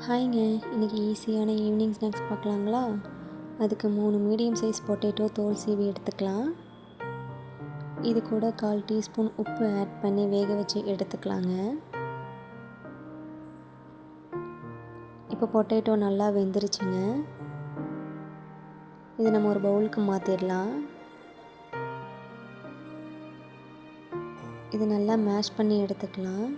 ஹாய்ங்க, இன்றைக்கி ஈஸியான evening snacks பார்க்கலாங்களா? அதுக்கு 3 மீடியம் சைஸ் பொட்டேட்டோ தோல் சீவி எடுத்துக்கலாம். இது கூட 1/4 டீஸ்பூன் உப்பு ஆட் பண்ணி வேக வச்சு எடுத்துக்கலாங்க. இப்போ பொட்டேட்டோ நல்லா வெந்துருச்சுங்க. இது நம்ம ஒரு பவுலுக்கு மாற்றிடலாம். இது நல்லா மேஷ் பண்ணி எடுத்துக்கலாம்.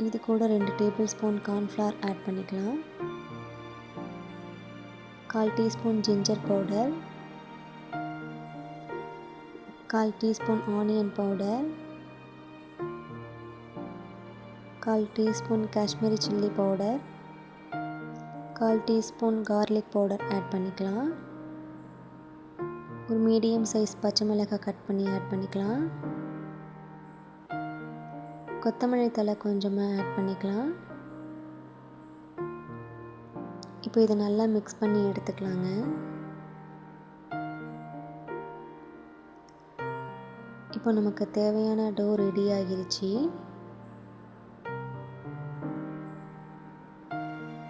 இது கூட 2 டேபிள் ஸ்பூன் கார்ன்ஃப்ளவர் ஆட் பண்ணிக்கலாம். 1/4 teaspoon ginger powder, 1/4 teaspoon onion powder, 1/4 teaspoon Kashmiri chilli powder, 1/4 teaspoon garlic powder add பண்ணிக்கலாம். ஒரு மீடியம் சைஸ் பச்சை மிளகாய் கட் பண்ணி ஆட் பண்ணிக்கலாம். கொத்தமல்லி தழை கொஞ்சமாக ஆட் பண்ணிக்கலாம். இப்போ இதை நல்லா மிக்ஸ் பண்ணி எடுத்துக்கலாங்க. இப்போ நமக்கு தேவையான டோ ரெடி ஆகிருச்சு.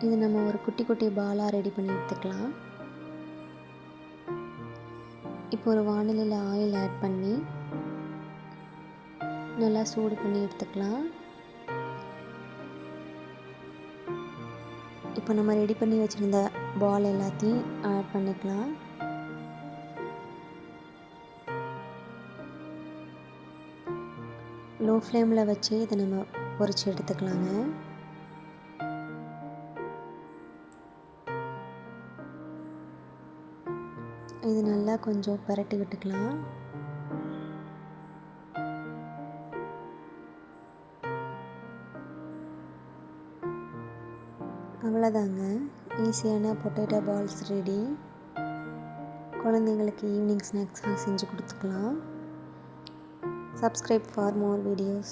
இது நம்ம ஒரு குட்டி குட்டி பாலாக ரெடி பண்ணி எடுத்துக்கலாம். இப்போ ஒரு வாணலியில் ஆயில் ஆட் பண்ணி நல்லா சூடு பண்ணி எடுத்துக்கலாம். இப்போ நம்ம ரெடி பண்ணி வச்சுருந்த பால் எல்லாத்தையும் ஆட் பண்ணிக்கலாம். லோ ஃப்ளேமில் வச்சு இதை நம்ம பொரிச்சு எடுத்துக்கலாங்க. இது நல்லா கொஞ்சம் பரட்டி விட்டுக்கலாம். அவ்வளோதாங்க, ஈஸியான பொட்டேட்டோ பால்ஸ் ரெடி. குழந்தைங்களுக்கு ஈவினிங் ஸ்நாக்ஸாக செஞ்சு கொடுத்துக்கலாம். Subscribe for more videos.